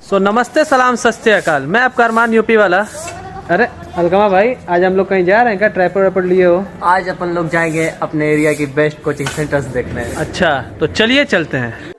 नमस्ते सलाम सत श्री अकाल। मैं आपका अरमान यूपी वाला। अरे अलगमा भाई, आज हम लोग कहीं जा रहे हैं क्या? ट्राइपॉड वाइपॉड लिए हो? आज अपन लोग जाएंगे अपने एरिया की बेस्ट कोचिंग सेंटर्स देखने। अच्छा, तो चलिए चलते हैं।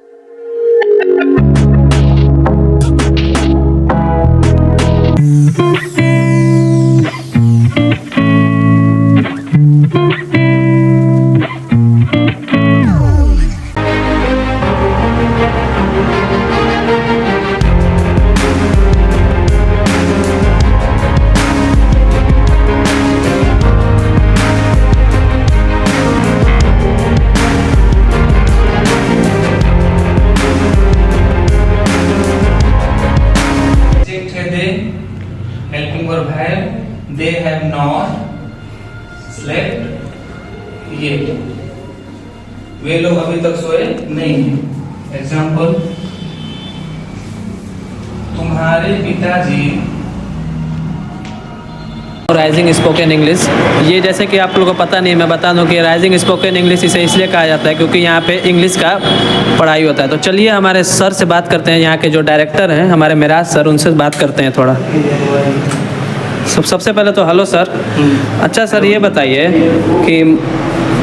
Helping verb have, they have not slept yet. वे लोग अभी तक सोए नहीं हैं। एग्जाम्पल, तुम्हारे पिताजी। राइजिंग स्पोकन इंग्लिश, ये जैसे कि आप लोगों को पता नहीं, मैं बता दूं कि राइजिंग स्पोकन इंग्लिश इसे इसलिए कहा जाता है क्योंकि यहाँ पे इंग्लिश का पढ़ाई होता है। तो चलिए हमारे सर से बात करते हैं, यहाँ के जो डायरेक्टर हैं हमारे मिराज सर, उनसे बात करते हैं थोड़ा। सबसे पहले तो हेलो सर। अच्छा सर, ये बताइए कि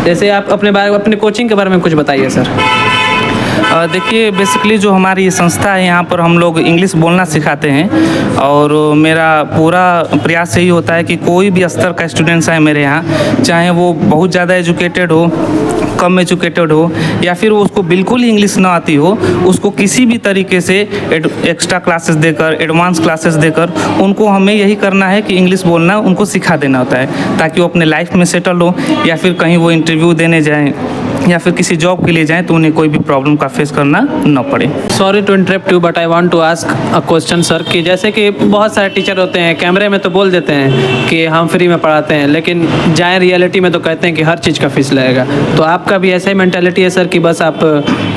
जैसे आप अपने कोचिंग के बारे में कुछ बताइए सर। देखिए, बेसिकली जो हमारी संस्था है यहाँ पर हम लोग इंग्लिश बोलना सिखाते हैं और मेरा पूरा प्रयास यही होता है कि कोई भी स्तर का स्टूडेंट्स आए मेरे यहाँ, चाहे वो बहुत ज़्यादा एजुकेटेड हो, कम एजुकेटेड हो या फिर उसको बिल्कुल ही इंग्लिश ना आती हो, उसको किसी भी तरीके से एक्स्ट्रा क्लासेस देकर, एडवांस क्लासेस देकर उनको हमें यही करना है कि इंग्लिश बोलना उनको सिखा देना होता है, ताकि वो अपने लाइफ में सेटल हो या फिर कहीं वो इंटरव्यू देने जाएँ या फिर किसी जॉब के लिए जाएं तो उन्हें कोई भी प्रॉब्लम का फेस करना न पड़े। Sorry to interrupt you but I want to ask a question sir, कि जैसे कि बहुत सारे टीचर होते हैं कैमरे में तो बोल देते हैं कि हम फ्री में पढ़ाते हैं, लेकिन जाए रियलिटी में तो कहते हैं कि हर चीज़ का फीस लगेगा। तो आपका भी ऐसा ही मेंटालिटी है सर कि बस आप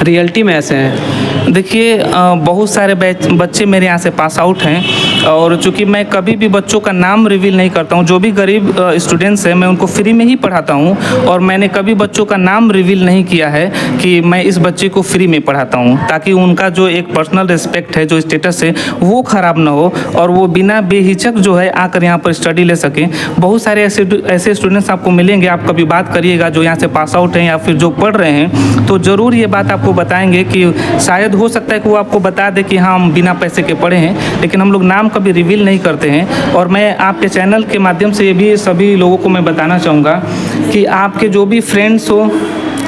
रियलिटी में ऐसे हैं? देखिए, बहुत सारे बच्चे मेरे यहाँ से पास आउट हैं और चूँकि मैं कभी भी बच्चों का नाम रिवील नहीं करता हूँ, जो भी गरीब स्टूडेंट्स हैं मैं उनको फ्री में ही पढ़ाता हूँ और मैंने कभी बच्चों का नाम रिवील नहीं किया है कि मैं इस बच्चे को फ्री में पढ़ाता हूँ, ताकि उनका जो एक पर्सनल रिस्पेक्ट है, जो स्टेटस है, वो ख़राब ना हो और वो बिना बेहिचक जो है आकर यहाँ पर स्टडी ले सकें। बहुत सारे ऐसे स्टूडेंट्स आपको मिलेंगे, आप कभी बात करिएगा जो यहाँ से पास आउट हैं या फिर जो पढ़ रहे हैं, तो ज़रूर ये बात आपको बताएंगे कि शायद हो सकता है कि वो आपको बता दे कि हाँ हम बिना पैसे के पढ़े हैं, लेकिन हम लोग नाम कभी रिवील नहीं करते हैं। और मैं आपके चैनल के माध्यम से ये भी सभी लोगों को मैं बताना चाहूँगा कि आपके जो भी फ्रेंड्स हो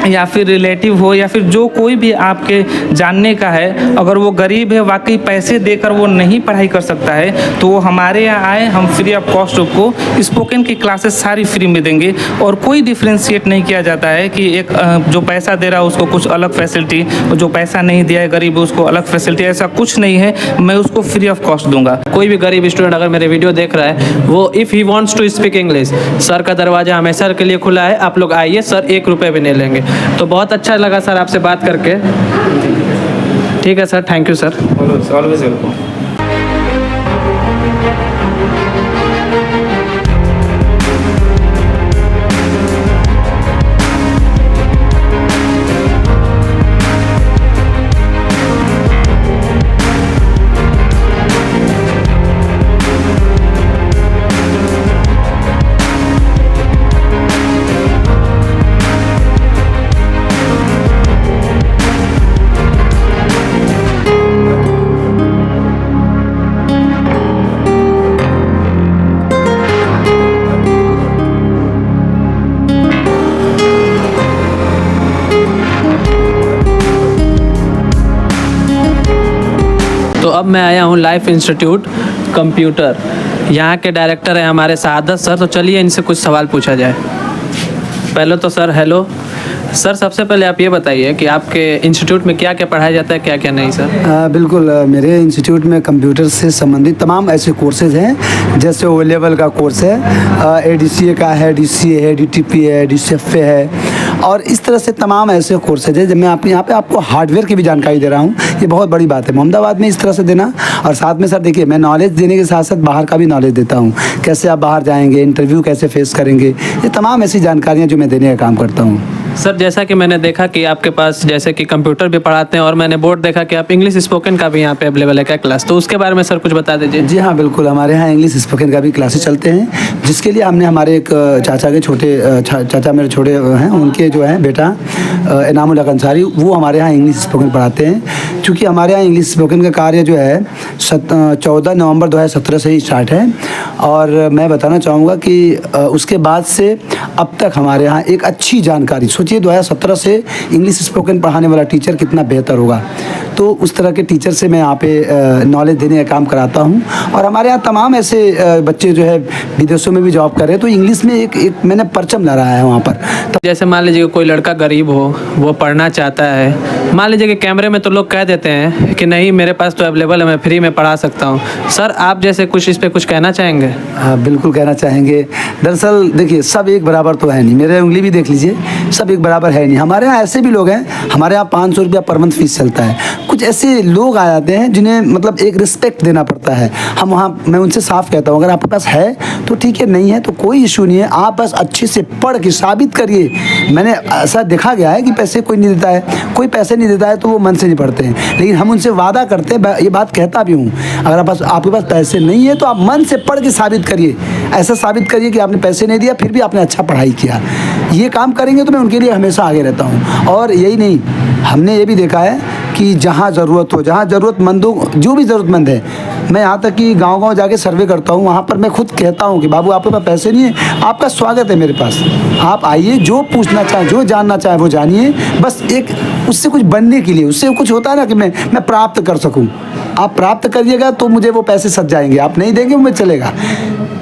या फिर रिलेटिव हो या फिर जो कोई भी आपके जानने का है, अगर वो गरीब है, वाकई पैसे देकर वो नहीं पढ़ाई कर सकता है, तो वो हमारे यहाँ आए, हम फ्री ऑफ कॉस्ट को स्पोकन की क्लासेस सारी फ्री में देंगे और कोई डिफ्रेंशिएट नहीं किया जाता है कि एक जो पैसा दे रहा है उसको कुछ अलग फैसिलिटी, जो पैसा नहीं दिया है गरीब उसको अलग फैसिलिटी, ऐसा कुछ नहीं है। मैं उसको फ्री ऑफ कॉस्ट दूंगा। कोई भी गरीब स्टूडेंट अगर मेरे वीडियो देख रहा है, वो if he wants to speak English, sir का दरवाज़ा हमेशा के लिए खुला है। आप लोग आइए, सर 1 रुपये भी नहीं लेंगे। तो बहुत अच्छा लगा सर आपसे बात करके। ठीक है sir, thank you sir. Always welcome. तो अब मैं आया हूँ लाइफ इंस्टीट्यूट कंप्यूटर। यहाँ के डायरेक्टर हैं हमारे सादत सर। तो चलिए इनसे कुछ सवाल पूछा जाए। पहले तो सर हेलो सर, सबसे पहले आप ये बताइए कि आपके इंस्टीट्यूट में क्या क्या पढ़ाया जाता है, क्या क्या नहीं सर? बिल्कुल, मेरे इंस्टीट्यूट में कंप्यूटर से संबंधित तमाम ऐसे कोर्सेज हैं, जैसे ओ लेवल का कोर्स है, ADCA का है, DCA है, DTP है, DCFA है और इस तरह से तमाम ऐसे कोर्सेज हैं। जब मैं यहाँ पे आपको हार्डवेयर की भी जानकारी दे रहा हूँ, ये बहुत बड़ी बात है मोहम्मदाबाद में इस तरह से देना। और साथ में सर देखिए, मैं नॉलेज देने के साथ साथ बाहर का भी नॉलेज देता हूँ, कैसे आप बाहर जाएंगे, इंटरव्यू कैसे फेस करेंगे, ये तमाम ऐसी जानकारियाँ जो मैं देने का काम करता हूँ। सर जैसा कि मैंने देखा कि आपके पास जैसे कि कंप्यूटर भी पढ़ाते हैं और मैंने बोर्ड देखा कि आप इंग्लिश स्पोकन का भी यहाँ पे अवेलेबल है क्या क्लास, तो उसके बारे में सर कुछ बता दीजिए। जी हाँ, बिल्कुल। हमारे यहाँ इंग्लिश स्पोकन का भी क्लासेस चलते हैं, जिसके लिए हमने हमारे एक चाचा के चाचा मेरे छोटे हैं, उनके जो है बेटा इनामुल हक अंसारी, वो हमारे यहाँ इंग्लिश स्पोकन पढ़ाते हैं। चूँकि हमारे यहाँ इंग्लिश स्पोकन का कार्य जो है 14 नवंबर 2017 से ही स्टार्ट है, और मैं बताना चाहूँगा कि उसके बाद से अब तक हमारे यहाँ एक अच्छी जानकारी, सोचिए 2017 से इंग्लिश स्पोकन पढ़ाने वाला टीचर कितना बेहतर होगा। तो उस तरह के टीचर से मैं यहाँ पे नॉलेज देने का काम कराता हूँ, और हमारे यहाँ तमाम ऐसे बच्चे जो है विदेशों में भी जॉब कर रहे हैं, तो इंग्लिश में एक मैंने परचम लहराया है वहाँ पर। जैसे मान लीजिए कोई लड़का गरीब हो, वो पढ़ना चाहता है, मान लीजिए कि कैमरे में तो लोग कह देते हैं कि नहीं मेरे पास तो अवेलेबल है, मैं फ्री में पढ़ा सकता हूँ। सर आप जैसे कुछ इस पर कुछ कहना चाहेंगे? हाँ, बिल्कुल कहना चाहेंगे। दरअसल देखिए, सब एक बराबर तो है नहीं, मेरे उंगली भी देख लीजिए, सब एक बराबर है नहीं। हमारे यहाँ ऐसे भी लोग हैं, हमारे यहाँ 500 रुपया पर मंथ फीस चलता है। कुछ ऐसे लोग आ जाते हैं जिन्हें मतलब एक रिस्पेक्ट देना पड़ता है। हम वहाँ, मैं उनसे साफ कहता हूँ, अगर आपके पास है तो ठीक है, नहीं है तो कोई इशू नहीं है, आप बस अच्छे से पढ़ के साबित करिए। मैंने ऐसा देखा गया है कि पैसे कोई नहीं देता है, कोई पैसे नहीं देता है तो वो मन से नहीं पढ़ते हैं, लेकिन हम उनसे वादा करते हैं, ये बात कहता भी हूँ, अगर आपके पास पैसे नहीं है तो आप मन से पढ़ के साबित करिए। ऐसा साबित करिए कि आपने पैसे नहीं दिया फिर भी आपने अच्छा पढ़ाई किया। ये काम करेंगे तो मैं उनके लिए हमेशा आगे रहता हूँ। और यही नहीं, हमने ये भी देखा है कि जहाँ ज़रूरत हो, जहाँ ज़रूरतमंदों, जो भी ज़रूरतमंद है, मैं यहाँ तक कि गांव-गांव जाके सर्वे करता हूँ, वहाँ पर मैं खुद कहता हूँ कि बाबू आपके पास पैसे नहीं है, आपका स्वागत है मेरे पास, आप आइए, जो पूछना चाहें, जो जानना चाहें वो जानिए, बस एक उससे कुछ बनने के लिए, उससे कुछ होता है ना कि मैं प्राप्त कर सकूँ। आप प्राप्त करिएगा तो मुझे वो पैसे सज जाएंगे, आप नहीं देंगे मुझे चलेगा।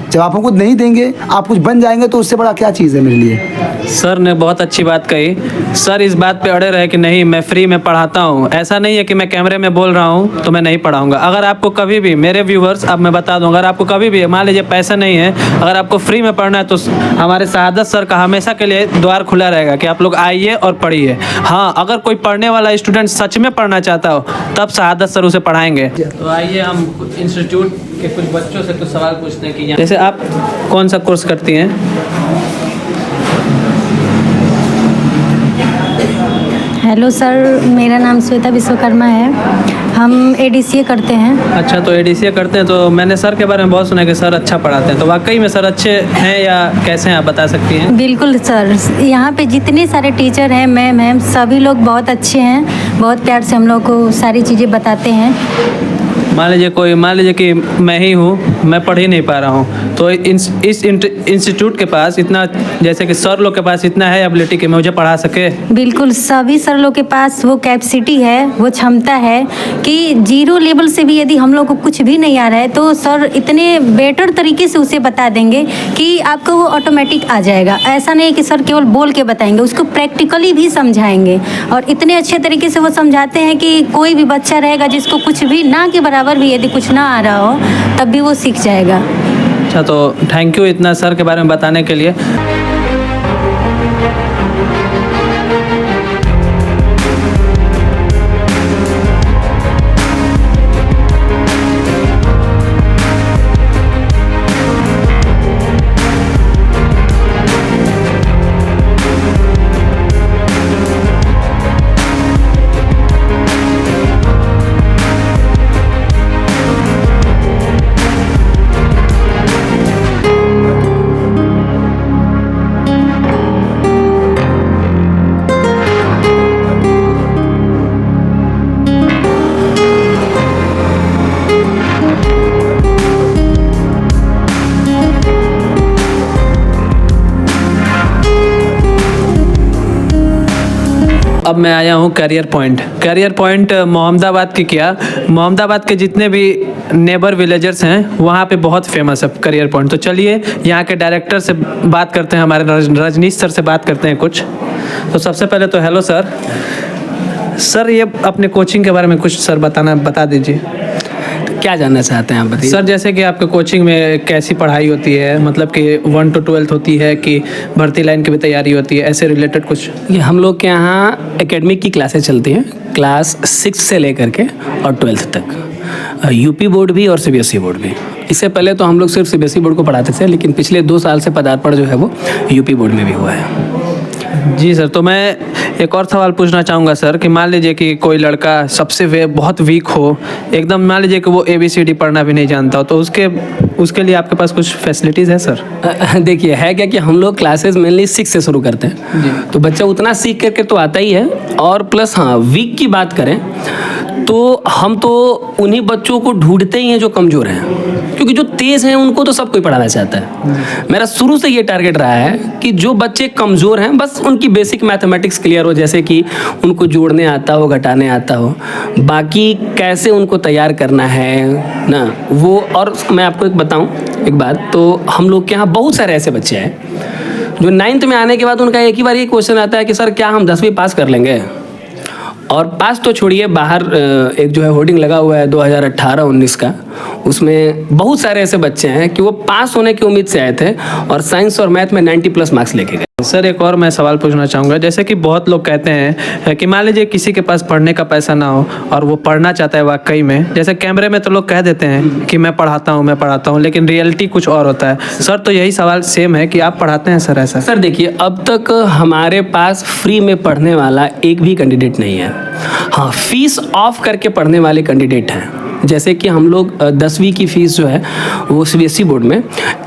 जब आप कुछ नहीं देंगे, आप कुछ बन जाएंगे, तो उससे बड़ा क्या चीज़ है मेरे लिए। सर ने बहुत अच्छी बात कही। सर इस बात पे अड़े रहे कि नहीं मैं फ्री में पढ़ाता हूँ। ऐसा नहीं है कि मैं कैमरे में बोल रहा हूँ तो मैं नहीं पढ़ाऊँगा। अगर आपको कभी भी, मेरे व्यूवर्स अब मैं बता दूँ, अगर आपको कभी भी मान लीजिए पैसा नहीं है, अगर आपको फ्री में पढ़ना है तो हमारे शहादत सर का हमेशा के लिए द्वार खुला रहेगा कि आप लोग आइए और पढ़िए। हाँ, अगर कोई पढ़ने वाला स्टूडेंट सच में पढ़ना चाहता हो तब शहादत सर उसे पढ़ाएंगे। तो आइए हम इंस्टीट्यूट के कुछ बच्चों से कुछ सवाल पूछते हैं कि जैसे आप कौन सा कोर्स करती हैं? हेलो सर, मेरा नाम श्वेता विश्वकर्मा है। हम ADCA करते हैं। अच्छा, तो ADCA करते हैं। तो मैंने सर के बारे में बहुत सुना है कि सर अच्छा पढ़ाते हैं, तो वाकई में सर अच्छे हैं या कैसे हैं, आप बता सकती हैं? बिल्कुल सर, यहाँ पे जितने सारे टीचर हैं, मैम सभी लोग बहुत अच्छे हैं, बहुत प्यार से हम लोग को सारी चीज़ें बताते हैं। मान लीजिए कि मैं ही हूँ, मैं पढ़ ही नहीं पा रहा हूँ, तो इस इंस्टीट्यूट के पास इतना, जैसे कि सर लोग के पास इतना है एबिलिटी कि मुझे पढ़ा सके? बिल्कुल, सभी सर लोग के पास वो कैपेसिटी है, वो क्षमता है कि जीरो लेवल से भी यदि हम लोग को कुछ भी नहीं आ रहा है तो सर इतने बेटर तरीके से उसे बता देंगे कि आपको वो ऑटोमेटिक आ जाएगा। ऐसा नहीं है कि सर केवल बोल के बताएंगे, उसको प्रैक्टिकली भी समझाएंगे, और इतने अच्छे तरीके से वो समझाते हैं कि कोई भी बच्चा रहेगा जिसको कुछ भी ना के बराबर भी यदि कुछ ना आ रहा हो तब भी वो सीख जाएगा। अच्छा, तो थैंक यू इतना सर के बारे में बताने के लिए। अब मैं आया हूँ करियर पॉइंट मोहम्मदाबाद की किया। मोहम्मदाबाद के जितने भी नेबर विलेजर्स हैं वहाँ पे बहुत फेमस है करियर पॉइंट। तो चलिए यहाँ के डायरेक्टर से बात करते हैं, हमारे रजनीश सर से बात करते हैं कुछ। तो सबसे पहले तो हेलो सर, ये अपने कोचिंग के बारे में कुछ सर बता दीजिए। क्या जानना चाहते हैं आप, बताइए। सर जैसे कि आपके कोचिंग में कैसी पढ़ाई होती है, मतलब कि 1 to 12 होती है कि भर्ती लाइन की भी तैयारी होती है, ऐसे रिलेटेड कुछ? ये हम लोग के यहाँ एकेडमिक की क्लासेस चलती हैं, क्लास 6 से लेकर के और 12th तक, यूपी बोर्ड भी और CBSE बोर्ड भी। इससे पहले तो हम लोग सिर्फ CBSE बोर्ड को पढ़ाते थे, लेकिन पिछले 2 साल से पदार्पण जो है वो यूपी बोर्ड में भी हुआ है। जी सर, तो मैं एक और सवाल पूछना चाहूँगा सर कि मान लीजिए कि कोई लड़का बहुत वीक हो, एकदम मान लीजिए कि वो ABCD पढ़ना भी नहीं जानता हो, तो उसके लिए आपके पास कुछ फैसिलिटीज़ है सर? देखिए है क्या कि हम लोग क्लासेस मेनली 6 से शुरू करते हैं, तो बच्चा उतना सीख करके तो आता ही है। और प्लस हाँ, वीक की बात करें तो हम तो उन्हीं बच्चों को ढूंढते ही हैं जो कमज़ोर हैं, क्योंकि जो तेज़ हैं उनको तो सब कोई पढ़ाना चाहता है। मेरा शुरू से ये टारगेट रहा है कि जो बच्चे कमज़ोर हैं बस उनकी बेसिक मैथमेटिक्स क्लियर हो, जैसे कि उनको जोड़ने आता हो, घटाने आता हो, बाकी कैसे उनको तैयार करना है ना वो। और मैं आपको एक बताऊं एक बात, तो हम लोग के यहाँ बहुत सारे ऐसे बच्चे हैं जो 9th में आने के बाद उनका एक ही बार ये क्वेश्चन आता है कि सर क्या हम 10वीं पास कर लेंगे। और पास तो छोड़िए, बाहर एक जो है होर्डिंग लगा हुआ है 2018-19 का, उसमें बहुत सारे ऐसे बच्चे हैं कि वो पास होने की उम्मीद से आए थे और साइंस और मैथ में 90+ मार्क्स लेके गए। सर एक और मैं सवाल पूछना चाहूँगा, जैसे कि बहुत लोग कहते हैं कि मान लीजिए किसी के पास पढ़ने का पैसा ना हो और वो पढ़ना चाहता है वाकई में, जैसे कैमरे में तो लोग कह देते हैं कि मैं पढ़ाता हूँ, लेकिन रियलिटी कुछ और होता है। सर तो यही सवाल सेम है कि आप पढ़ाते हैं सर ऐसा? सर देखिए, अब तक हमारे पास फ्री में पढ़ने वाला एक भी कैंडिडेट नहीं है। हाँ, फीस ऑफ करके पढ़ने वाले कैंडिडेट हैं। जैसे कि हम लोग 10वीं की फ़ीस जो है वो CBSE बोर्ड में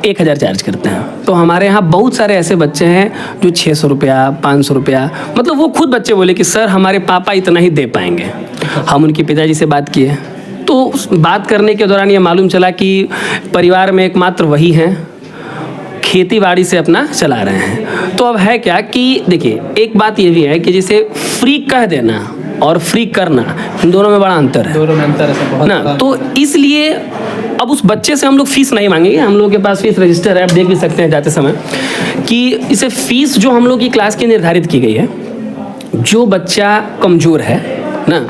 1000 चार्ज करते हैं, तो हमारे यहाँ बहुत सारे ऐसे बच्चे हैं जो 600 रुपया, 500 रुपया, मतलब वो खुद बच्चे बोले कि सर हमारे पापा इतना ही दे पाएंगे। हम उनके पिताजी से बात किए, तो बात करने के दौरान ये मालूम चला कि परिवार में एकमात्र वही हैं, खेती बाड़ी से अपना चला रहे हैं। तो अब है क्या कि देखिए, एक बात ये भी है कि जैसे फ्री कह देना और फ्री करना, इन दोनों में बड़ा अंतर है। दोनों में अंतर है बहुत ना, तो इसलिए अब उस बच्चे से हम लोग फीस नहीं मांगेंगे। हम लोग के पास फीस रजिस्टर है, आप देख भी सकते हैं जाते समय कि इसे फीस जो हम लोग की क्लास की निर्धारित की गई है, जो बच्चा कमज़ोर है ना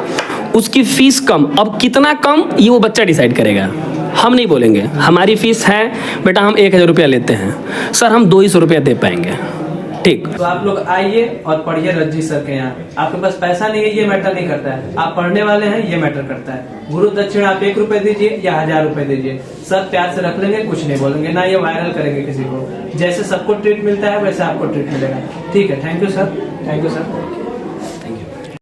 उसकी फ़ीस कम। अब कितना कम ये वो बच्चा डिसाइड करेगा, हम नहीं बोलेंगे। हमारी फ़ीस है बेटा, हम 1000 रुपया लेते हैं, सर हम 200 रुपया दे पाएंगे, ठीक। तो आप लोग आइए और पढ़िए रज्जी सर के यहाँ। आपके पास पैसा नहीं है ये मैटर नहीं करता है, आप पढ़ने वाले हैं ये मैटर करता है। गुरु दक्षिण आप 1 रुपए दीजिए या 1000 रुपए दीजिए, सर प्यार से रख लेंगे, कुछ नहीं बोलेंगे, ना ये वायरल करेंगे किसी को। जैसे सबको ट्रीट मिलता है वैसे आपको ट्रीट मिलेगा। ठीक है, thank you sir, thank you sir.